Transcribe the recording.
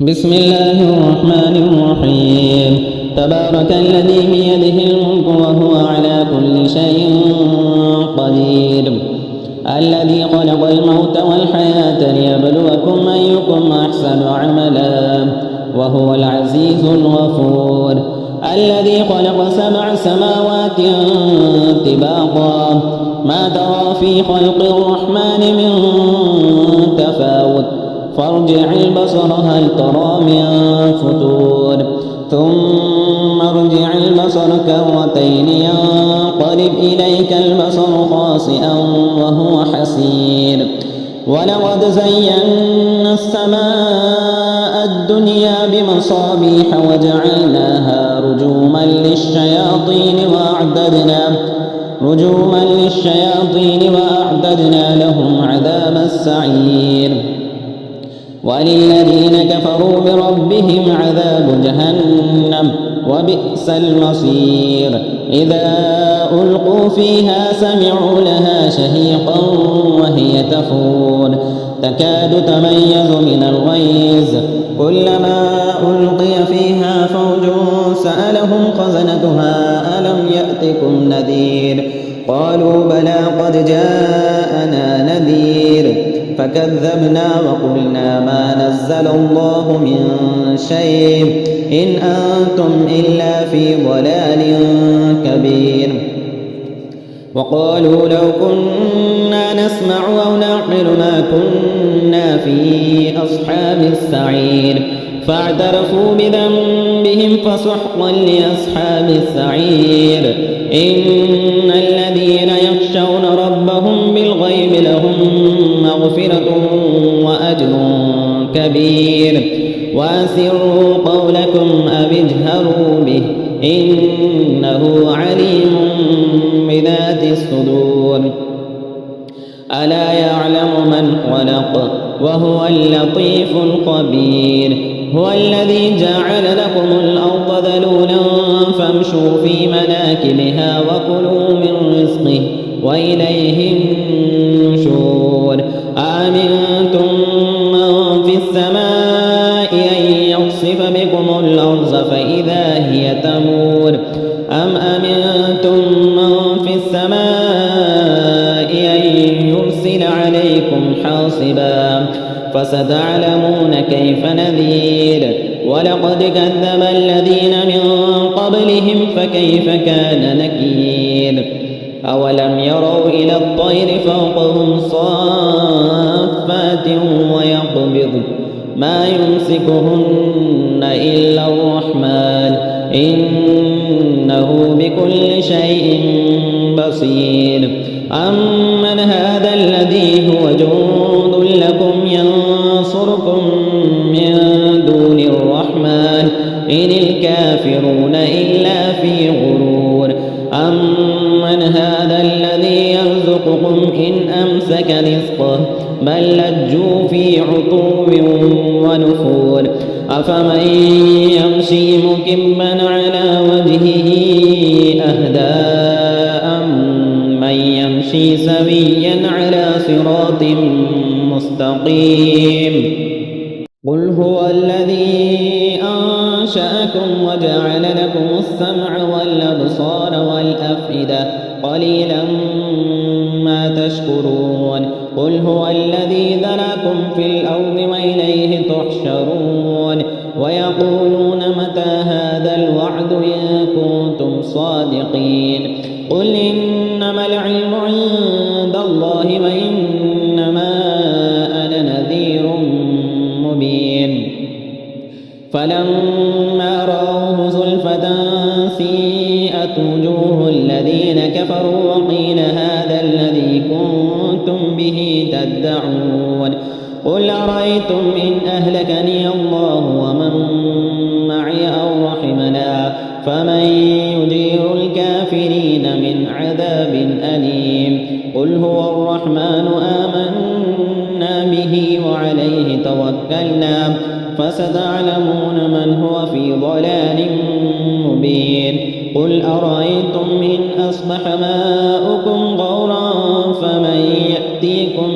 بسم الله الرحمن الرحيم. تبارك الذي بيده الملك وهو على كل شيء قدير، الذي خلق الموت والحياة ليبلوكم أيكم أحسن عملا وهو العزيز الغفور، الذي خلق 7 سماوات طباقا ما ترى في خلق الرحمن من تفاوت فارجع البصر هل ترى من فتور ثم ارجع البصر كرتين ينقلب إليك البصر خاسئا وهو حسير. ولقد زينا السماء الدنيا بمصابيح وجعلناها رجوما للشياطين وأعددنا لهم عذاب السعير. وللذين كفروا بربهم عذاب جهنم وبئس المصير. إذا ألقوا فيها سمعوا لها شهيقا وهي تفور تكاد تميز من الغيظ كلما ألقي فيها فوج سألهم خزنتها ألم يأتكم نذير قالوا بلى قد جاءنا نذير فكذبنا وقلنا ما نزل الله من شيء إن أنتم إلا في ضلال كبير. وقالوا لو كنا نسمع أو نعقل ما كنا في أصحاب السعير فاعترفوا بذنبهم فسحقا لأصحاب السعير. إن الذين يخشون ربهم بالغيب لهم مغفرة وأجر كبير. وأسروا قولكم أو اجهروا به إنه عليم بذات الصدور. ألا يعلم من خلق وهو اللطيف الخبير. هو الذي جعل لكم الأرض ذلولا فامشوا في مناكبها وكلوا من رزقه وإليه النشور. أأمنتم من في السماء أن يخسف بكم الأرض فإذا هي تمور أم أمنتم من في السماء أن يرسل عليكم حاصبا فستعلمون كيف نذير. ولقد كذب الذين من قبلهم فكيف كان نكير. أولم يروا إلى الطير فوقهم صافات ويقبض ما يمسكهن إلا الرحمن إنه بكل شيء بصير. أمن هذا الذي هو جند لكم ينصركم من دون الرحمن إن الكافرون إلا في غرور. أمن هذا الذي يرزقكم إن أمسك رزقه بل لجوا في عتو ونفور. أفمن يمشي مكبا على وجهه أهدى أمن يمشي سويا على صراط مستقيم. قل هو الذي أنشأكم وجعل لكم السمع والأبصار والأفئدة قليلا ما تشكرون. قل هو الذي ذراكم في الأرض وإليه تحشرون. ويقولون متى هذا الوعد إن كنتم صادقين. قل إنما العلم عند الله وإنما أنا نذير مبين. فلما رأوه زلفة سيئت وجوه الذين كفروا وقيل هذا الذي كنتم به تدعون. قل أرأيتم إن أهلكني الله ومن معي أو رحمنا فمن يجير الكافرين من عذاب أليم. قل هو الرحمن آمنا به وعليه توكلنا فستعلمون من هو في ضلال مبين. قل أرأيتم إن أصبح ماؤكم غورا فمن يأتيكم